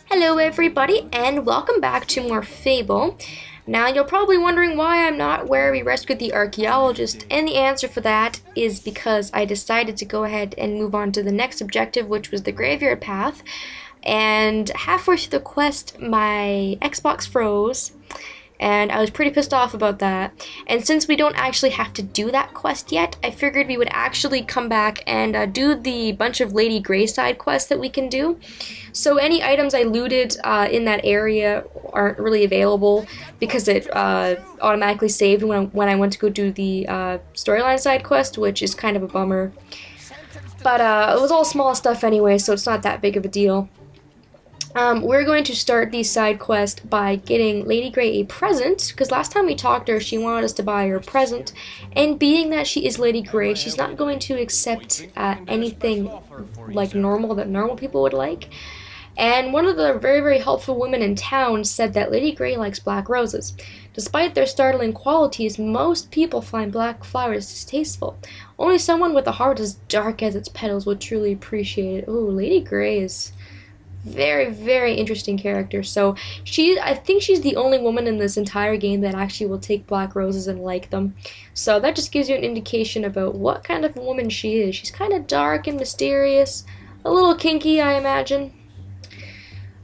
Hello everybody and welcome back to more Fable. Now you're probably wondering why I'm not where we rescued the archaeologist, and the answer for that is because I decided to go ahead and move on to the next objective, which was the graveyard path. And halfway through the quest my Xbox froze, and I was pretty pissed off about that. And since we don't actually have to do that quest yet, I figured we would actually come back and do the bunch of Lady Grey side quests that we can do. So any items I looted in that area aren't really available because it automatically saved when I went to go do the storyline side quest, which is kind of a bummer. But it was all small stuff anyway, so it's not that big of a deal. We're going to start the side quest by getting Lady Grey a present, because last time we talked to her, she wanted us to buy her a present, and being that she is Lady Grey, she's not going to accept anything like normal that normal people would like. And one of the very, very helpful women in town said that Lady Grey likes black roses. Despite their startling qualities, most people find black flowers distasteful. Only someone with a heart as dark as its petals would truly appreciate it. Ooh, Lady Grey is very, very interesting character. So I think she's the only woman in this entire game that actually will take black roses and like them. So that just gives you an indication about what kind of a woman she is. She's kind of dark and mysterious, a little kinky, I imagine.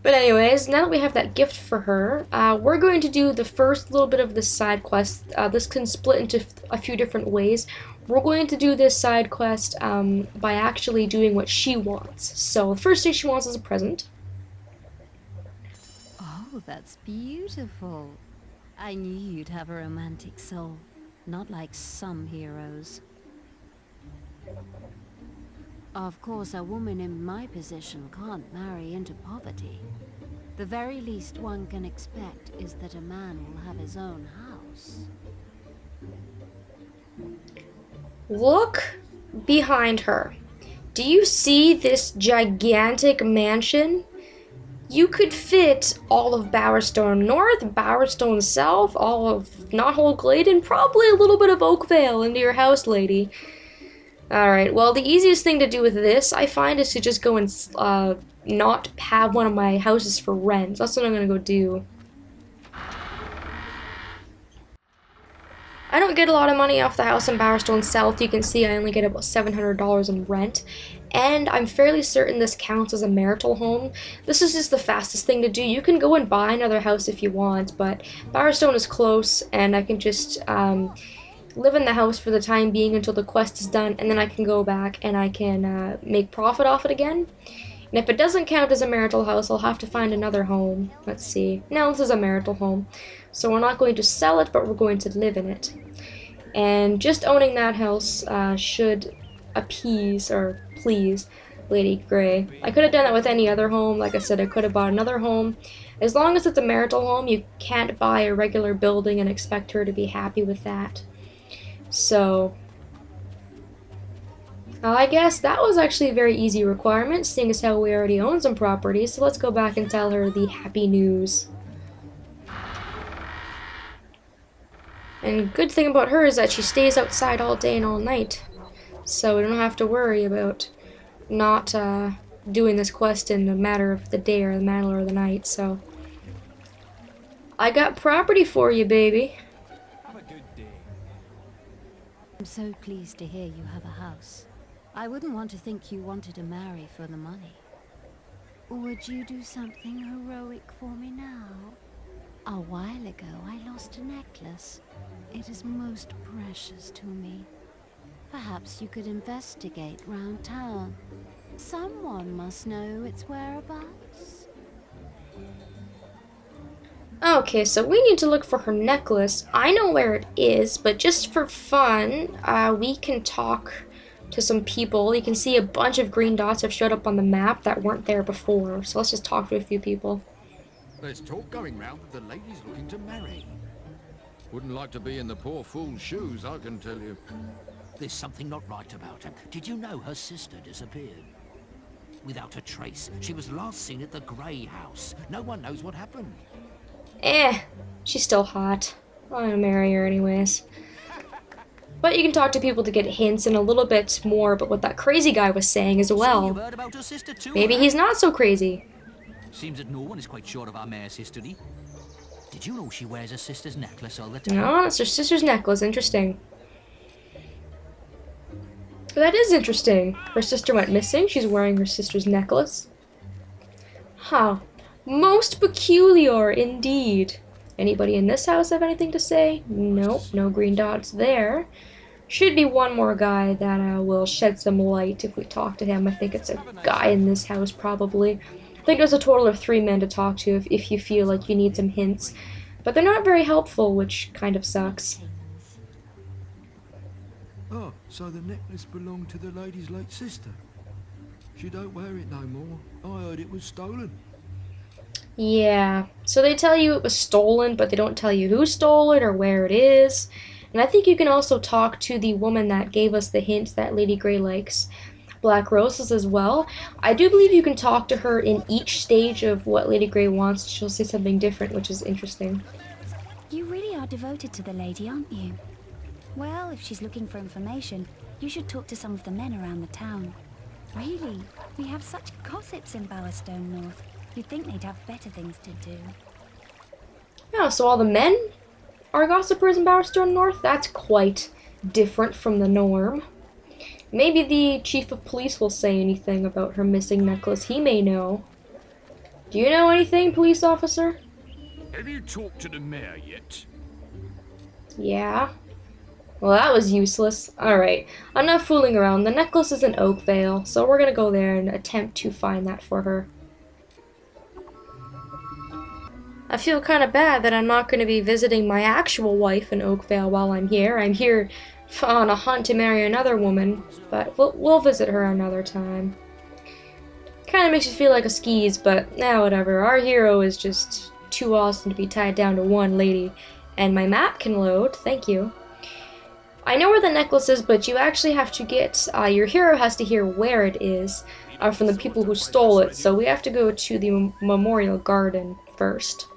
But anyways, now that we have that gift for her, we're going to do the first little bit of this side quest. This can split into a few different ways. We're going to do this side quest by actually doing what she wants. So the first thing she wants is a present. Oh, that's beautiful. I knew you'd have a romantic soul, not like some heroes. Of course, a woman in my position can't marry into poverty. The very least one can expect is that a man will have his own house. Look behind her. Do you see this gigantic mansion? You could fit all of Bowerstone North, Bowerstone South, all of Knothole Glade, and probably a little bit of Oakvale into your house, lady. Alright, well, the easiest thing to do with this, I find, is to just go and not have one of my houses for rent. That's what I'm gonna go do. I don't get a lot of money off the house in Bowerstone South. You can see I only get about $700 in rent. And I'm fairly certain this counts as a marital home. This is just the fastest thing to do. You can go and buy another house if you want, but Bowerstone is close, and I can just live in the house for the time being until the quest is done, and then I can go back and I can make profit off it again. And if it doesn't count as a marital house, I'll have to find another home. Let's see. No, this is a marital home. So we're not going to sell it, but we're going to live in it. And just owning that house should appease or please Lady Grey. I could have done that with any other home. Like I said, I could have bought another home. As long as it's a marital home, you can't buy a regular building and expect her to be happy with that. So I guess that was actually a very easy requirement, seeing as how we already own some property. So let's go back and tell her the happy news. And good thing about her is that she stays outside all day and all night. So we don't have to worry about not doing this quest in a matter of the day or the matter of the night. So I got property for you, baby. Have a good day. I'm so pleased to hear you have a house. I wouldn't want to think you wanted to marry for the money. Would you do something heroic for me now? A while ago, I lost a necklace. It is most precious to me. Perhaps you could investigate round town. Someone must know its whereabouts. Okay, so we need to look for her necklace. I know where it is, but just for fun, we can talk to some people. You can see a bunch of green dots have showed up on the map that weren't there before. So let's just talk to a few people. There's talk going round that the lady's looking to marry. Wouldn't like to be in the poor fool's shoes, I can tell you. There's something not right about her. Did you know her sister disappeared? Without a trace. She was last seen at the Grey House. No one knows what happened. She's still hot. I'm gonna marry her anyways. But you can talk to people to get hints and a little bit more about what that crazy guy was saying as well. You heard about her sister too, Maybe he's not so crazy. Seems that no one is quite sure of our mare's history. Did you know she wears her sister's necklace all the time? No, it's her sister's necklace. Interesting. That is interesting. Her sister went missing. She's wearing her sister's necklace. Huh. Most peculiar indeed. Anybody in this house have anything to say? Nope, no green dots there. Should be one more guy that will shed some light if we talk to him. I think it's a guy in this house, probably. I think there's a total of 3 men to talk to if you feel like you need some hints. But they're not very helpful, which kind of sucks. Oh, so the necklace belonged to the lady's late sister. She don't wear it no more. I heard it was stolen. Yeah, so they tell you it was stolen, but they don't tell you who stole it or where it is. And I think you can also talk to the woman that gave us the hint that Lady Grey likes black roses as well. I do believe you can talk to her in each stage of what Lady Grey wants. She'll say something different, which is interesting. You really are devoted to the lady, aren't you? Well, if she's looking for information, you should talk to some of the men around the town. Really, we have such gossips in Bowerstone North. You'd think they'd have better things to do. Yeah, so all the men are gossipers in Bowerstone North? That's quite different from the norm. Maybe the chief of police will say anything about her missing necklace. He may know. Do you know anything, police officer? Have you talked to the mayor yet? Yeah. Well, that was useless. Alright, enough fooling around. The necklace is in Oakvale, so we're gonna go there and attempt to find that for her. I feel kind of bad that I'm not going to be visiting my actual wife in Oakvale while I'm here. I'm here on a hunt to marry another woman, but we'll visit her another time. Kind of makes you feel like a skis, but whatever. Our hero is just too awesome to be tied down to one lady. And my map can load, thank you. I know where the necklace is, but you actually have to get, your hero has to hear where it is from the people who stole it, so we have to go to the Memorial Garden first.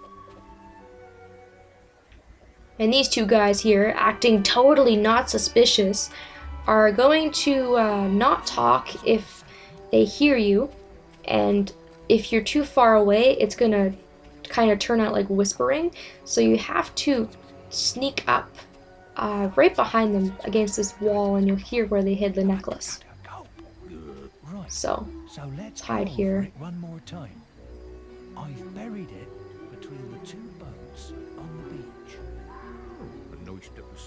And these two guys here, acting totally not suspicious, are going to not talk if they hear you, and if you're too far away, it's gonna kind of turn out like whispering, so you have to sneak up right behind them against this wall, and you'll hear where they hid the necklace. Right. So let's hide go here. over it one more time. I've buried it between the 2 boats on the beach.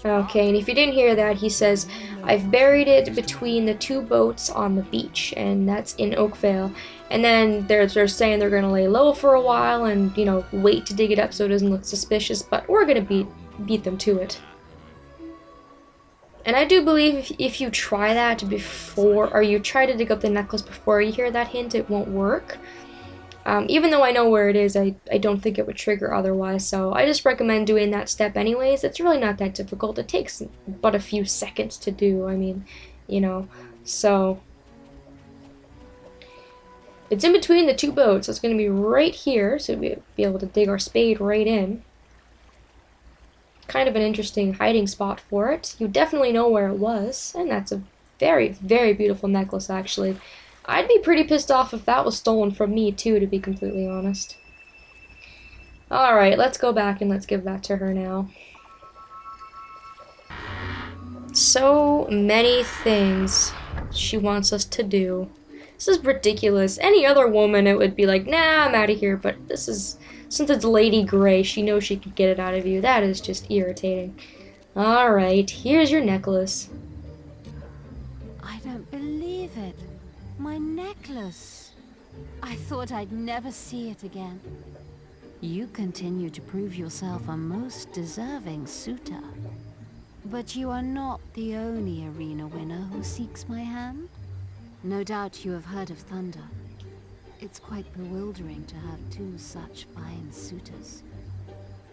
Okay, and if you didn't hear that, he says, I've buried it between the 2 boats on the beach, and that's in Oakvale. And then they're saying they're going to lay low for a while and, you know, wait to dig it up so it doesn't look suspicious, but we're going to beat them to it. And I do believe if you try that before, or you try to dig up the necklace before you hear that hint, it won't work. Even though I know where it is, I don't think it would trigger otherwise, so I just recommend doing that step anyways. It's really not that difficult. It takes but a few seconds to do, I mean, you know, so. It's in between the 2 boats, so it's going to be right here, so we'll be able to dig our spade right in. Kind of an interesting hiding spot for it. You definitely know where it was, and that's a very, very beautiful necklace, actually. I'd be pretty pissed off if that was stolen from me, too, to be completely honest. Alright, let's go back and let's give that to her now. So many things she wants us to do. This is ridiculous. Any other woman, it would be like, nah, I'm out of here, but this is, since it's Lady Grey, she knows she can get it out of you. That is just irritating. Alright, here's your necklace. I don't believe it. My necklace. I thought I'd never see it again. You continue to prove yourself a most deserving suitor. But you are not the only arena winner who seeks my hand. No doubt you have heard of Thunder. It's quite bewildering to have 2 such fine suitors.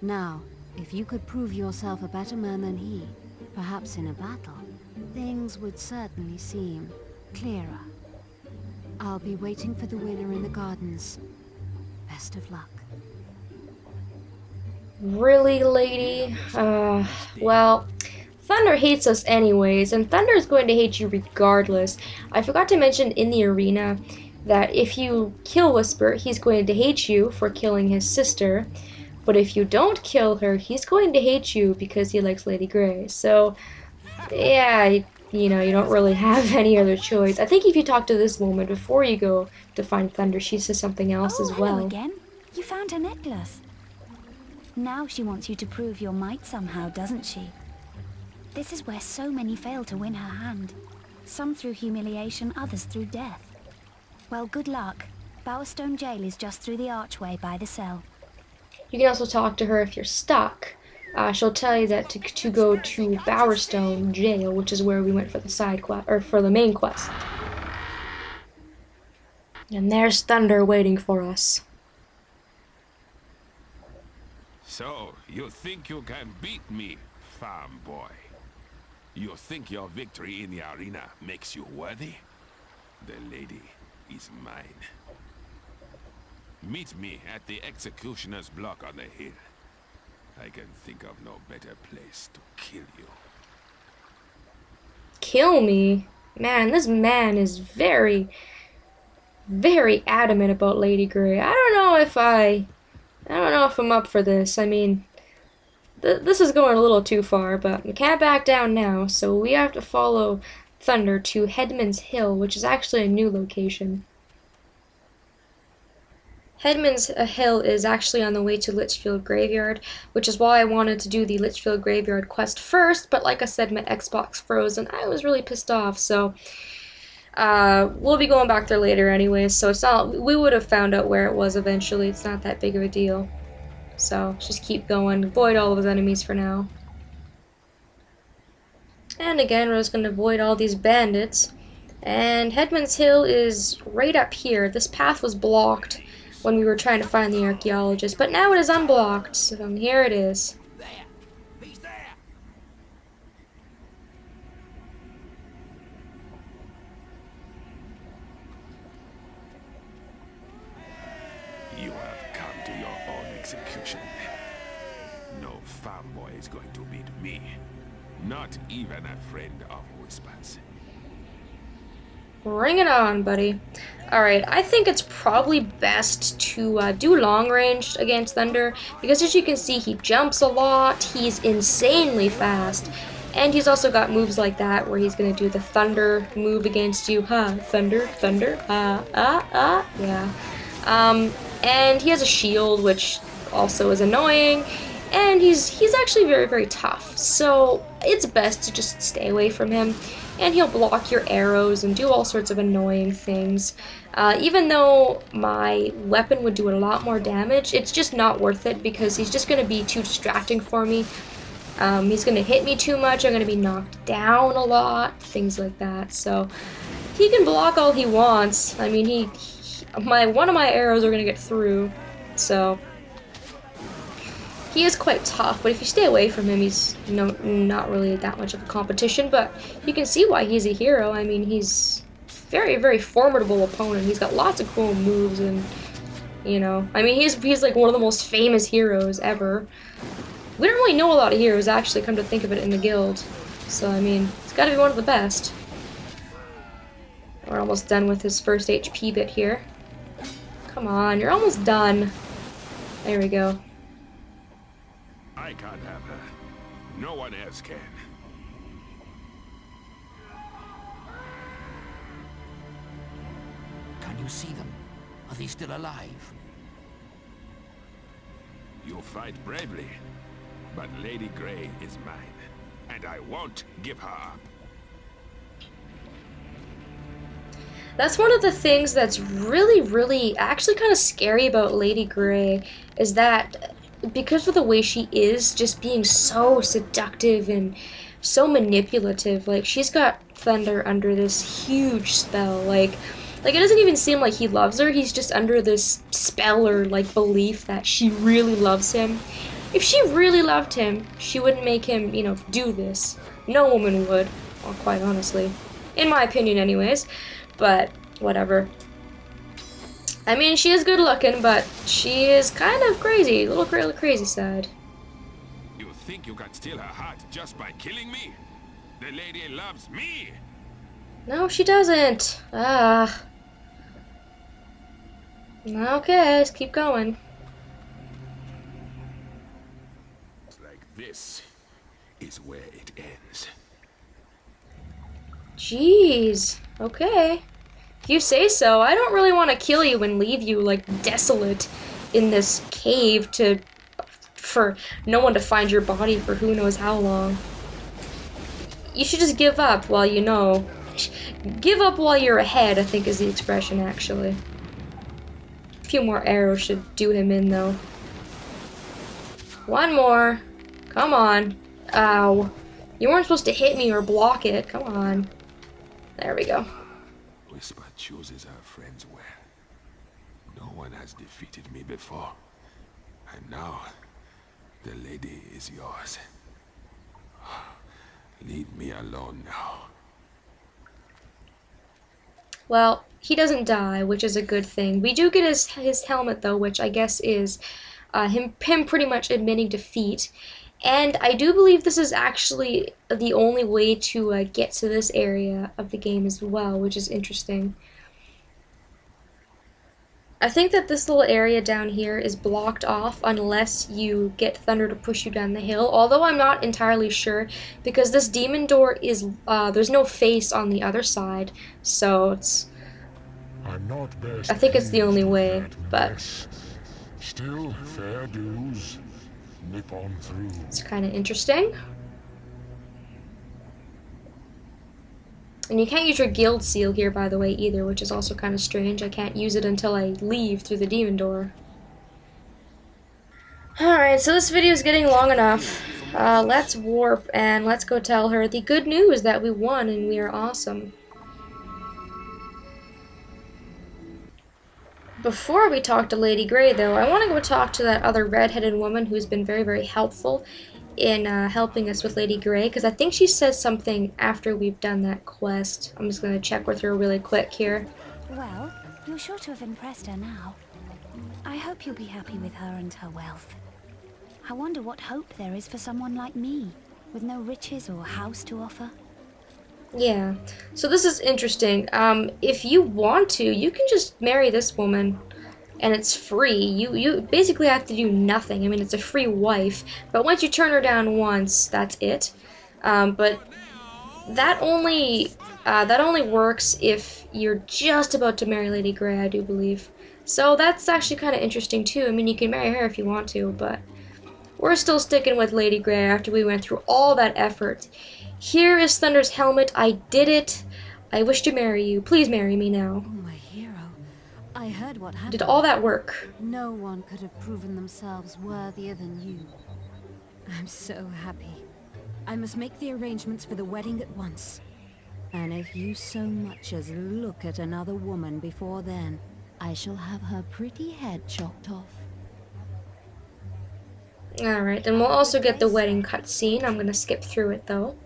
Now, if you could prove yourself a better man than he, perhaps in a battle, things would certainly seem clearer. I'll be waiting for the winner in the gardens. Best of luck. Really, lady? Well, Thunder hates us anyways, and Thunder is going to hate you regardless. I forgot to mention in the arena, that if you kill Whisper, he's going to hate you for killing his sister, but if you don't kill her, he's going to hate you because he likes Lady Grey. So, yeah, you know, you don't really have any other choice. I think if you talk to this woman before you go to find Thunder, she says something else as well. Hello again. You found her necklace. Now she wants you to prove your might somehow, doesn't she? This is where so many fail to win her hand. Some through humiliation, others through death. Well, good luck. Bowerstone Jail is just through the archway by the cell. You can also talk to her if you're stuck. She'll tell you that to go to Bowerstone Jail, which is where we went for the side quest, or for the main quest. And there's Thunder waiting for us. So, you think you can beat me, farm boy? You think your victory in the arena makes you worthy? The lady is mine. Meet me at the executioner's block on the hill. I can think of no better place to kill you. Kill me? Man, this man is very, very adamant about Lady Grey. I don't know if I'm up for this. I mean, this is going a little too far, but we can't back down now, so we have to follow Thunder to Headman's Hill, which is actually a new location. Headman's Hill is actually on the way to Litchfield Graveyard, which is why I wanted to do the Litchfield Graveyard quest first, but like I said, my Xbox froze and I was really pissed off, so we'll be going back there later anyways, so it's not, we would have found out where it was eventually. It's not that big of a deal. So just keep going, avoid all those enemies for now. And again, we're just going to avoid all these bandits. And Headman's Hill is right up here. This path was blocked when we were trying to find the archaeologist, but now it is unblocked, so here it is. There! He's there! You have come to your own execution. No farm boy is going to beat me. Not even a friend of Whisper's. Bring it on, buddy. Alright, I think it's probably best to do long range against Thunder, because as you can see, he jumps a lot, he's insanely fast, and he's also got moves like that, where he's going to do the Thunder move against you. Thunder, Thunder, yeah. And he has a shield, which also is annoying, and he's actually very, very tough, so it's best to just stay away from him. And he'll block your arrows and do all sorts of annoying things. Even though my weapon would do a lot more damage, it's just not worth it because he's just going to be too distracting for me. He's going to hit me too much, I'm going to be knocked down a lot, things like that. So he can block all he wants. I mean, one of my arrows are going to get through, so he is quite tough, but if you stay away from him, he's not really that much of a competition, but you can see why he's a hero. I mean, he's very, very formidable opponent. He's got lots of cool moves, and, you know, I mean, he's like one of the most famous heroes ever. We don't really know a lot of heroes, actually, come to think of it, in the guild. So, I mean, it's gotta be one of the best. We're almost done with his first HP bit here. Come on, you're almost done. There we go. I can't have her. No one else can. Can you see them? Are they still alive? You fight bravely, but Lady Grey is mine, and I won't give her up. That's one of the things that's really, really actually kind of scary about Lady Grey, is that because of the way she is, just being so seductive and so manipulative, like, she's got Thunder under this huge spell, like it doesn't even seem like he loves her, he's just under this spell or, like, belief that she really loves him. If she really loved him, she wouldn't make him, you know, do this. No woman would, well, quite honestly. In my opinion, anyways. But, whatever. I mean, she is good looking, but she is kind of crazy. A little crazy side. You think you can steal her heart just by killing me? The lady loves me! No, she doesn't. Okay, let's keep going. Like this is where it ends. Jeez. Okay. If you say so, I don't really want to kill you and leave you, like, desolate in this cave for no one to find your body for who knows how long. You should just give up while you know. Give up while you're ahead, I think is the expression, actually. A few more arrows should do him in, though. One more. Come on. Ow. You weren't supposed to hit me or block it. Come on. There we go. Whisper chooses her friends well. No one has defeated me before. And now, the lady is yours. Leave me alone now. Well, he doesn't die, which is a good thing. We do get his helmet, though, which I guess is him pretty much admitting defeat. And I do believe this is actually the only way to get to this area of the game as well, which is interesting. I think that this little area down here is blocked off unless you get Thunder to push you down the hill, although I'm not entirely sure because this demon door is, there's no face on the other side, so it's, I think it's the only way, but still fair dues. Nip on through. It's kind of interesting. And you can't use your guild seal here, by the way, either, which is also kind of strange. I can't use it until I leave through the demon door. Alright, so this video is getting long enough. Let's warp and let's go tell her the good news that we won and we are awesome. Before we talk to Lady Grey, though, I want to go talk to that other red-headed woman who's been very, very helpful in helping us with Lady Grey, because I think she says something after we've done that quest. I'm just going to check with her really quick here. Well, you're sure to have impressed her now. I hope you'll be happy with her and her wealth. I wonder what hope there is for someone like me, with no riches or house to offer. Yeah, so this is interesting. If you want to, you can just marry this woman, and it's free. You basically have to do nothing. I mean, it's a free wife, but once you turn her down once, that's it. But that only works if you're just about to marry Lady Grey, I do believe. So that's actually kind of interesting too. I mean, you can marry her if you want to, but we're still sticking with Lady Grey after we went through all that effort. Here is Thunder's helmet. I did it. I wish to marry you. Please marry me now. Oh, my hero. I heard what happened. Did all that work. No one could have proven themselves worthier than you. I'm so happy. I must make the arrangements for the wedding at once. And if you so much as look at another woman before then, I shall have her pretty head chopped off. Alright, then we'll also get the wedding cutscene. I'm going to skip through it, though.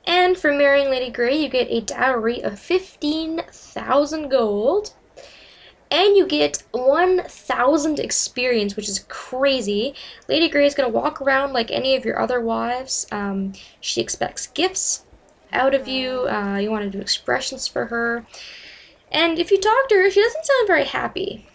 And for marrying Lady Grey, you get a dowry of 15,000 gold. And you get 1,000 experience, which is crazy. Lady Grey is going to walk around like any of your other wives. She expects gifts out of you. You want to do expressions for her. And if you talk to her, she doesn't sound very happy.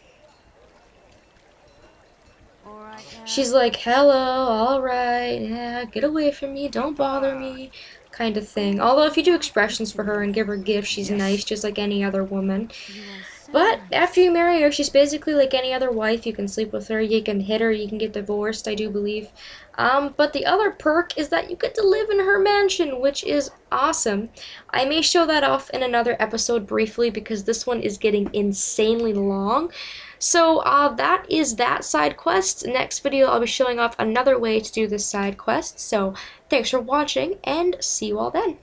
She's like, hello, alright, yeah, get away from me, don't bother me, kind of thing. Although if you do expressions for her and give her gifts, she's nice, just like any other woman. But after you marry her, she's basically like any other wife. You can sleep with her, you can hit her, you can get divorced, I do believe. But the other perk is that you get to live in her mansion, which is awesome. I may show that off in another episode briefly because this one is getting insanely long. So that is that side quest. Next video I'll be showing off another way to do this side quest. So thanks for watching and see you all then.